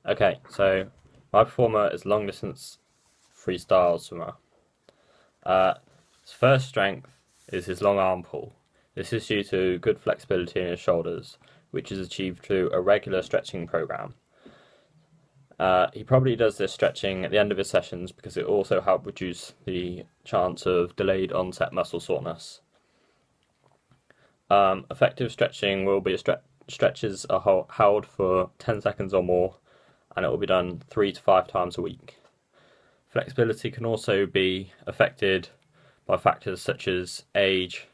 Okay, so my performer is long distance freestyle swimmer. His first strength is his long arm pull. This is due to good flexibility in his shoulders, which is achieved through a regular stretching program. He probably does this stretching at the end of his sessions because it also helps reduce the chance of delayed onset muscle soreness. Effective stretching will be stretches are held for 10 seconds or more, and it will be done 3 to 5 times a week. Flexibility can also be affected by factors such as age,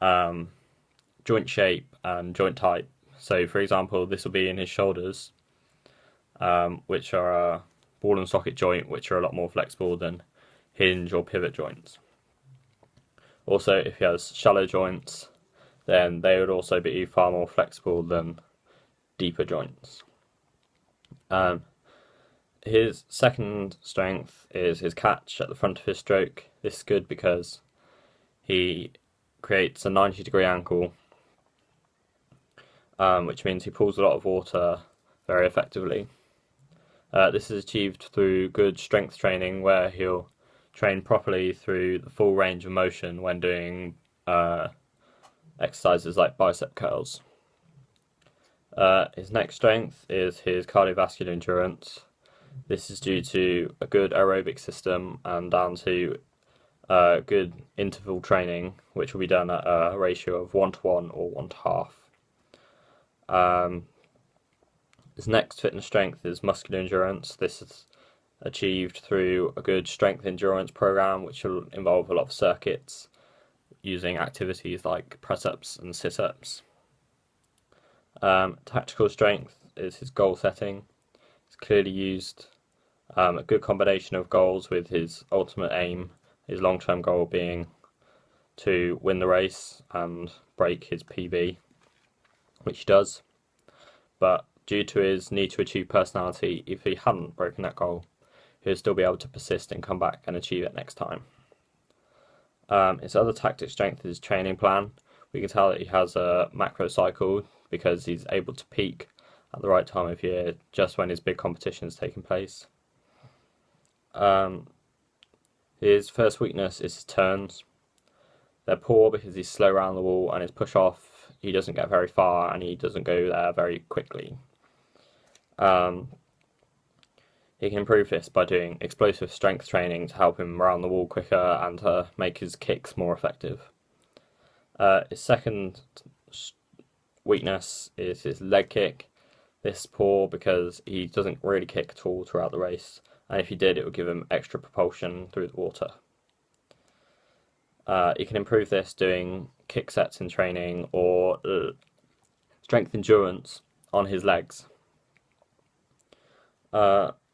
joint shape, and joint type. So, for example, this will be in his shoulders, which are a ball and socket joint, which are a lot more flexible than hinge or pivot joints. Also, if he has shallow joints, then they would also be far more flexible than deeper joints. His second strength is his catch at the front of his stroke. This is good because he creates a 90-degree angle, which means he pulls a lot of water very effectively. This is achieved through good strength training, where he'll train properly through the full range of motion when doing exercises like bicep curls. His next strength is his cardiovascular endurance. This is due to a good aerobic system and down to good interval training, which will be done at a ratio of 1:1 or 1:2. His next fitness strength is muscular endurance. This is achieved through a good strength endurance program, which will involve a lot of circuits using activities like press-ups and sit-ups. Tactical strength is his goal setting. It's clearly used a good combination of goals with his ultimate aim, his long-term goal being to win the race and break his PB, which he does. But due to his need to achieve personality, if he hadn't broken that goal, he'll still be able to persist and come back and achieve it next time. His other tactic strength is his training plan. We can tell that he has a macro cycle because he's able to peak at the right time of year, just when his big competition is taking place. His first weakness is his turns. They're poor because he's slow around the wall, and his push off, he doesn't get very far and he doesn't go there very quickly. He can improve this by doing explosive strength training to help him around the wall quicker and to make his kicks more effective. His second weakness is his leg kick. This is poor because he doesn't really kick at all throughout the race, and if he did, it would give him extra propulsion through the water. You can improve this doing kick sets in training or strength endurance on his legs.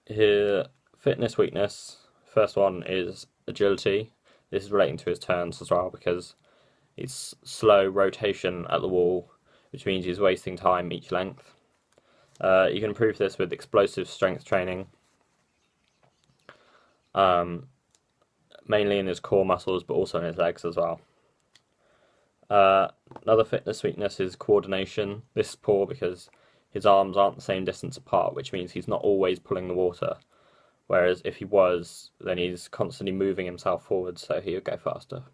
His fitness weakness, first one is agility. This is relating to his turns as well because it's slow rotation at the wall, which means he's wasting time each length. You can improve this with explosive strength training, mainly in his core muscles, but also in his legs as well. Another fitness weakness is coordination. This is poor because his arms aren't the same distance apart, which means he's not always pulling the water. Whereas if he was, then he's constantly moving himself forward, so he would go faster.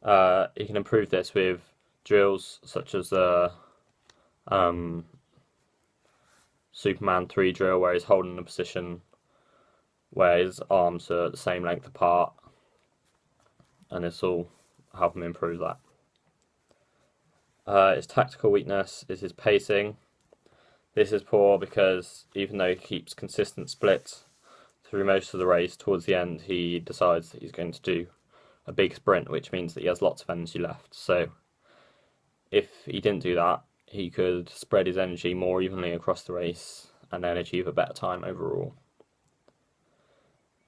You can improve this with drills such as the Superman 3 drill, where he's holding a position where his arms are the same length apart, and this will help him improve that. His tactical weakness is his pacing. This is poor because even though he keeps consistent splits through most of the race, towards the end he decides that he's going to do a big sprint, which means that he has lots of energy left. So if he didn't do that, he could spread his energy more evenly across the race and then achieve a better time overall.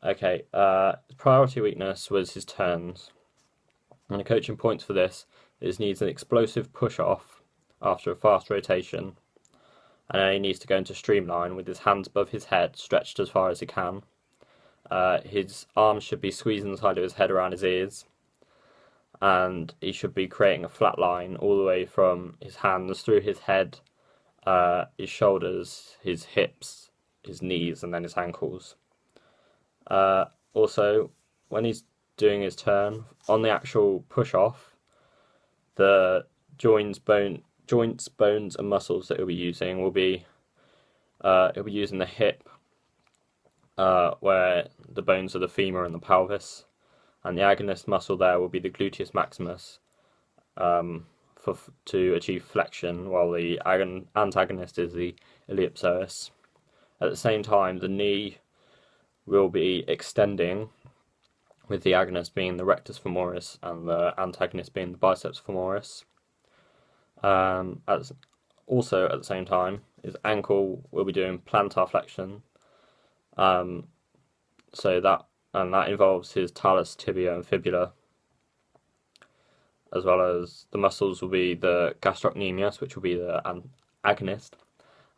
Okay, his priority weakness was his turns. And the coaching points for this is needs an explosive push-off after a fast rotation, and then he needs to go into streamline with his hands above his head, stretched as far as he can. His arms should be squeezing the side of his head around his ears, and he should be creating a flat line all the way from his hands through his head his shoulders, his hips, his knees, and then his ankles. Also, when he's doing his turn, on the actual push-off, the joints, bones, and muscles that he'll be using will be he'll be using the hip, where the bones are the femur and the pelvis, and the agonist muscle there will be the gluteus maximus, to achieve flexion, while the antagonist is the iliopsoas. At the same time, the knee will be extending, with the agonist being the rectus femoris and the antagonist being the biceps femoris. Also, at the same time, his ankle will be doing plantar flexion. So that involves his talus, tibia, and fibula, as well as the muscles will be the gastrocnemius, which will be the agonist,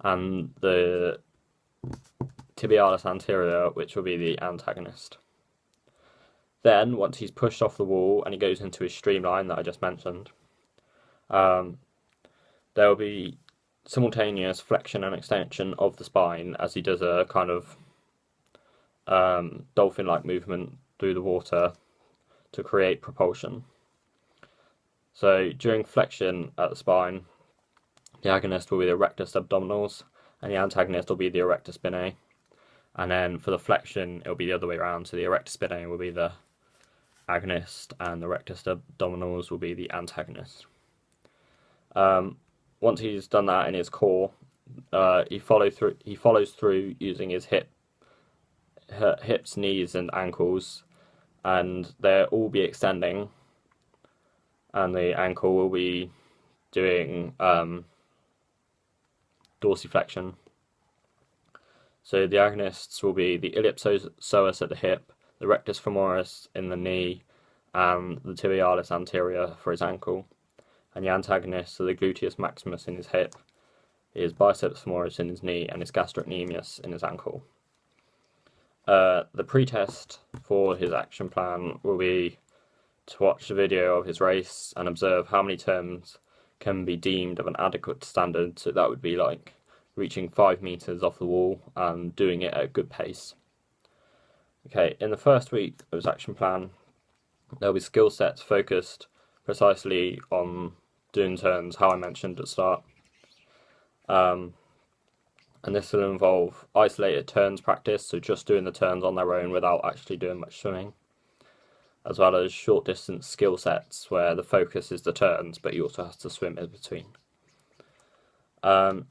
and the tibialis anterior, which will be the antagonist. Then, once he's pushed off the wall and he goes into his streamline that I just mentioned, there will be simultaneous flexion and extension of the spine as he does a kind of dolphin-like movement through the water to create propulsion. So during flexion at the spine, the agonist will be the rectus abdominalis and the antagonist will be the erector spinae. And then for the flexion, it'll be the other way around. So the erector spinae will be the agonist and the rectus abdominalis will be the antagonist. Once he's done that in his core, he follows through using his hips, knees, and ankles, and they'll all be extending, and the ankle will be doing dorsiflexion. So the agonists will be the iliopsoas at the hip, the rectus femoris in the knee, and the tibialis anterior for his ankle. And the antagonists are the gluteus maximus in his hip, his biceps femoris in his knee, and his gastrocnemius in his ankle. The pretest for his action plan will be to watch the video of his race and observe how many turns can be deemed of an adequate standard. So that would be like reaching 5 meters off the wall and doing it at a good pace. Okay, in the first week of his action plan, there'll be skill sets focused precisely on doing turns, how I mentioned at the start. And this will involve isolated turns practice, so just doing the turns on their own without actually doing much swimming, as well as short distance skill sets where the focus is the turns, but he also has to swim in between.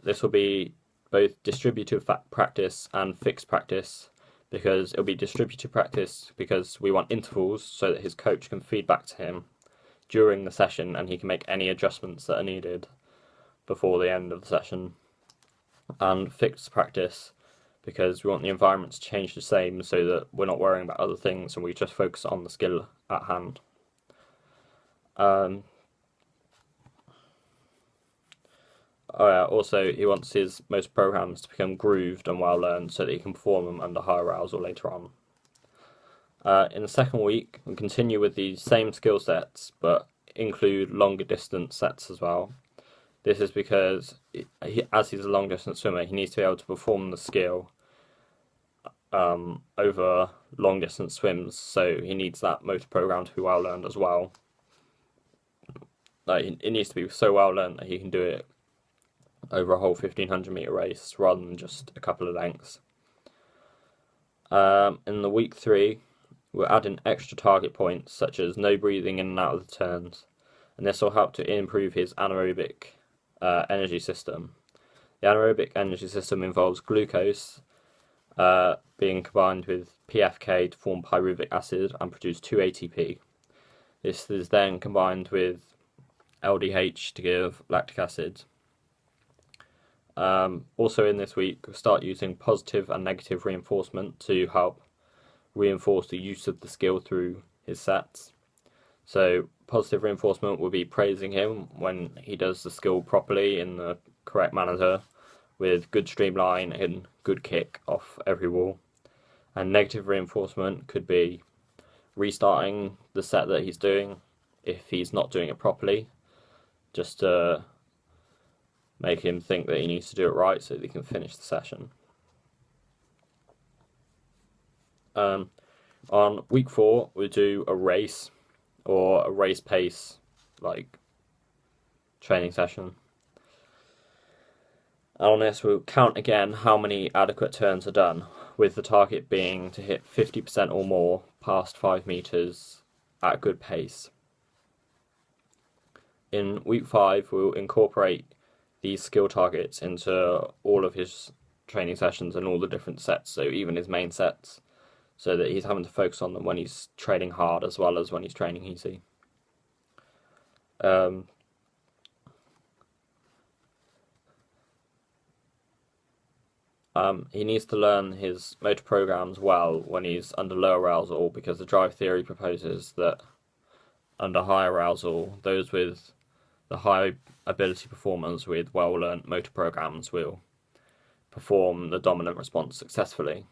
This will be both distributive practice and fixed practice, because it'll be distributive practice because we want intervals so that his coach can feed back to him during the session and he can make any adjustments that are needed before the end of the session. And fixed practice because we want the environment to change the same so that we're not worrying about other things and we just focus on the skill at hand. Also, he wants his most programs to become grooved and well learned so that he can perform them under high arousal later on. In the second week, we'll continue with these same skill sets but include longer distance sets as well. This is because, as he's a long distance swimmer, he needs to be able to perform the skill over long distance swims, so he needs that motor program to be well learned as well. Like, it needs to be so well learned that he can do it over a whole 1500 meter race rather than just a couple of lengths. In the week 3, we'll add in extra target points such as no breathing in and out of the turns, and this will help to improve his anaerobic energy system. The anaerobic energy system involves glucose being combined with PFK to form pyruvic acid and produce 2 ATP. This is then combined with LDH to give lactic acid. Also in this week, we'll start using positive and negative reinforcement to help reinforce the use of the skill through his sets. So positive reinforcement will be praising him when he does the skill properly in the correct manner with good streamline and good kick off every wall. And negative reinforcement could be restarting the set that he's doing if he's not doing it properly, just to make him think that he needs to do it right so that he can finish the session. On week 4, we do a race or a race pace training session. And on this, we'll count again how many adequate turns are done, with the target being to hit 50% or more past 5 meters at a good pace. In week 5, we'll incorporate these skill targets into all of his training sessions and all the different sets, so even his main sets, so that he's having to focus on them when he's training hard as well as when he's training easy. He needs to learn his motor programs well when he's under low arousal, because the drive theory proposes that under high arousal, those with the high ability performers with well-learned motor programs will perform the dominant response successfully.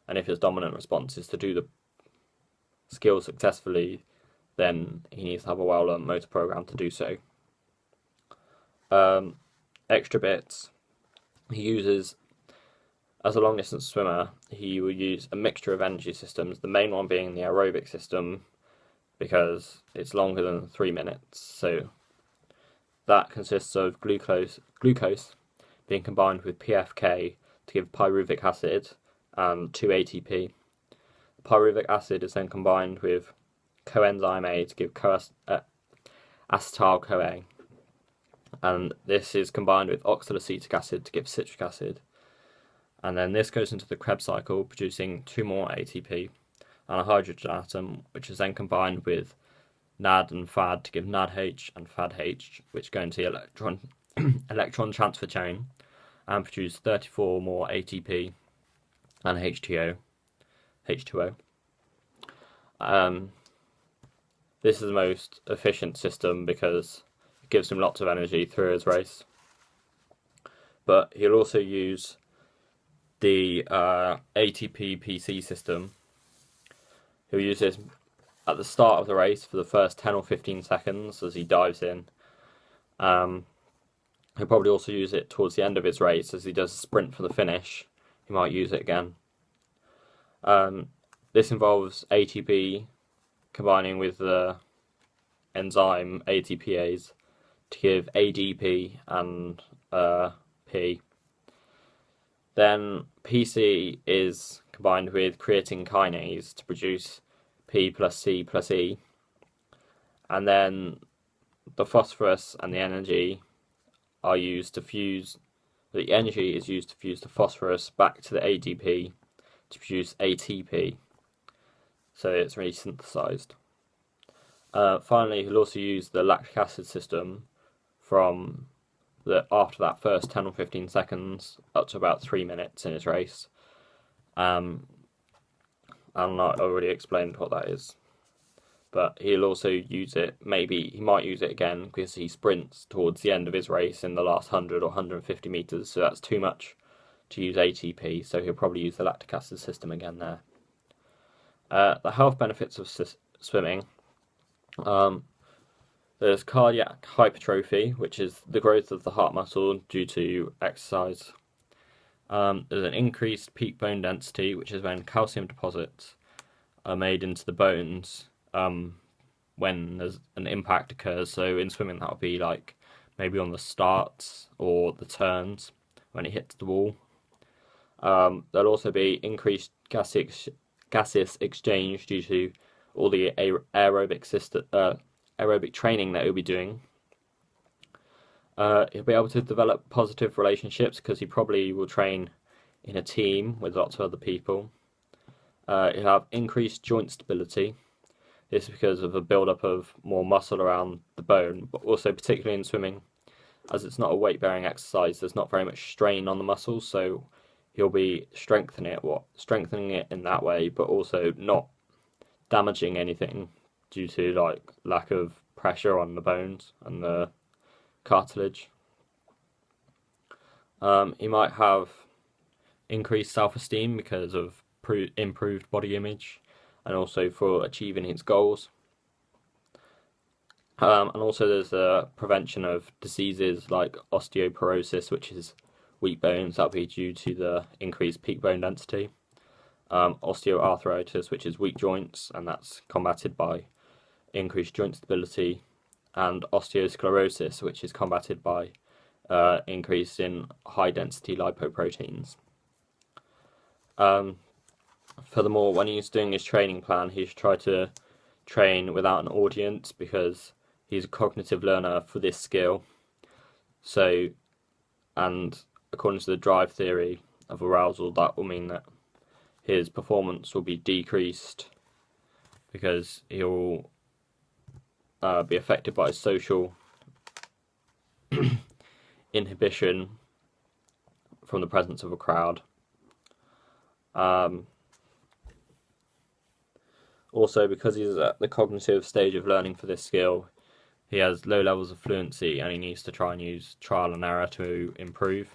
And if his dominant response is to do the skill successfully, then he needs to have a well-learned motor program to do so. Extra bits. He uses, as a long-distance swimmer, he will use a mixture of energy systems, the main one being the aerobic system, because it's longer than 3 minutes. So that consists of glucose being combined with PFK to give pyruvic acid and 2 ATP. Pyruvic acid is then combined with coenzyme A to give acetyl-CoA, and this is combined with oxaloacetic acid to give citric acid. And then this goes into the Krebs cycle, producing 2 more ATP and a hydrogen atom, which is then combined with NAD and FAD to give NADH and FADH, which go into the electron transfer chain and produce 34 more ATP and H2O. This is the most efficient system because it gives him lots of energy through his race. But he'll also use the ATP PC system. He'll use this at the start of the race for the first 10 or 15 seconds as he dives in. He'll probably also use it towards the end of his race as he does a sprint for the finish. He might use it again. This involves ATP combining with the enzyme ATPase to give ADP and P. Then PC is combined with creatine kinase to produce P plus C plus E. And then the phosphorus and the energy are used to fuse. The energy is used to fuse the phosphorus back to the ADP to produce ATP. So it's really synthesized. Finally, he'll also use the lactic acid system from after that first 10 or 15 seconds up to about 3 minutes in his race. And I already explained what that is. But he'll also use it, he might use it again because he sprints towards the end of his race in the last 100 or 150 metres, so that's too much to use ATP, so he'll probably use the lactic acid system again there. The health benefits of swimming. There's cardiac hypertrophy, which is the growth of the heart muscle due to exercise. There's an increased peak bone density, which is when calcium deposits are made into the bones when there's an impact occurs. So in swimming, that would be like maybe on the starts or the turns when it hits the wall. There'll also be increased gaseous exchange due to all the aerobic training that he'll be doing. He'll be able to develop positive relationships because he probably will train in a team with lots of other people. He'll have increased joint stability. This is because of a build-up of more muscle around the bone, but also particularly in swimming, as it's not a weight-bearing exercise, there's not very much strain on the muscles, so he'll be strengthening it in that way, but also not damaging anything due to lack of pressure on the bones and the cartilage. He might have increased self-esteem because of improved body image and also for achieving his goals. And also there's the prevention of diseases like osteoporosis, which is weak bones, that would be due to the increased peak bone density. Osteoarthritis, which is weak joints, and that's combated by increased joint stability. And osteosclerosis, which is combated by increase in high density lipoproteins. Furthermore, when he's doing his training plan, he should try to train without an audience, because he's a cognitive learner for this skill. So, and according to the drive theory of arousal, that will mean that his performance will be decreased because he'll be affected by social inhibition from the presence of a crowd. Also, because he's at the cognitive stage of learning for this skill, he has low levels of fluency and he needs to try and use trial and error to improve.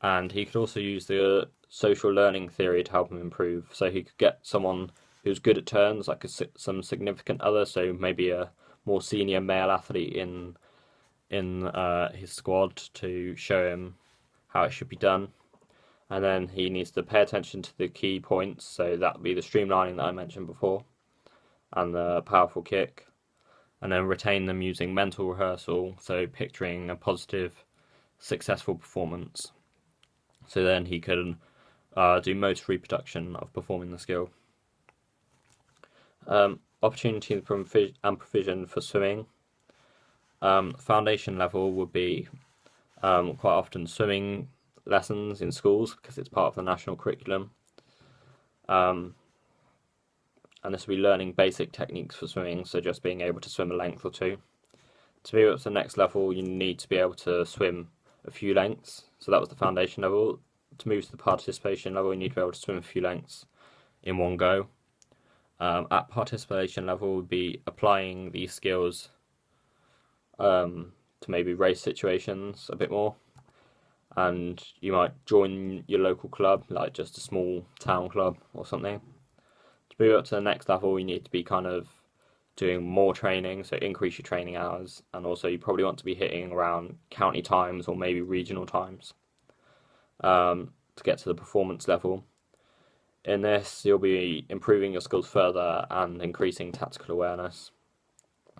And he could also use the social learning theory to help him improve. So he could get someone who's good at turns, like some significant other, so maybe a more senior male athlete in his squad, to show him how it should be done. And then he needs to pay attention to the key points, so that would be the streamlining that I mentioned before, and the powerful kick, and then retain them using mental rehearsal, so picturing a positive, successful performance. So then he can do motor reproduction of performing the skill. Opportunity and provision for swimming. Foundation level would be quite often swimming lessons in schools, because it's part of the national curriculum. And this will be learning basic techniques for swimming, so just being able to swim a length or two. To move up to the next level, you need to be able to swim a few lengths, so that was the foundation level. To move to the participation level, you need to be able to swim a few lengths in one go. At participation level, would be applying these skills to maybe race situations a bit more, and you might join your local club, like just a small town club or something. To move up to the next level, you need to be kind of doing more training, so increase your training hours, and also you probably want to be hitting around county times or maybe regional times to get to the performance level. In this, you'll be improving your skills further and increasing tactical awareness.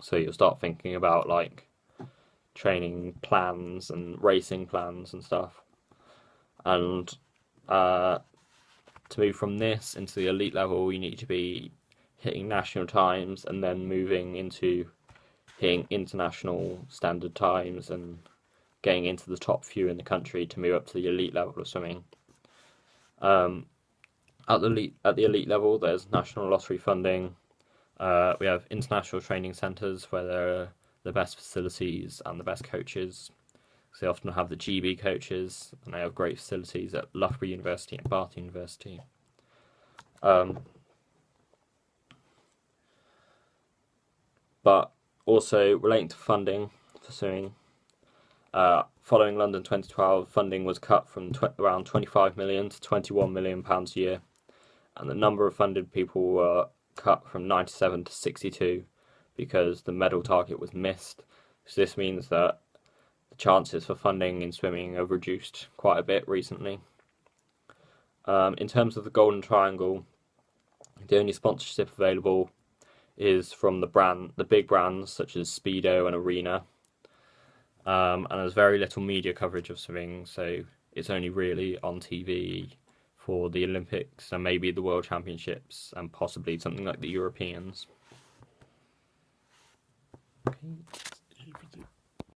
So you'll start thinking about like training plans and racing plans and stuff. And to move from this into the elite level, you need to be hitting national times and then moving into hitting international standard times and getting into the top few in the country to move up to the elite level of swimming. At the elite level, there's national lottery funding. We have international training centres where there are the best facilities and the best coaches. So they often have the GB coaches, and they have great facilities at Loughborough University and Bath University. But also relating to funding for swimming, following London 2012, funding was cut from around 25 million to 21 million pounds a year, and the number of funded people were cut from 97 to 62 because the medal target was missed. So this means that the chances for funding in swimming have reduced quite a bit recently. In terms of the Golden Triangle, the only sponsorship available is from the big brands such as Speedo and Arena, and there's very little media coverage of swimming, so it's only really on TV for the Olympics and maybe the World Championships and possibly something like the Europeans. Okay.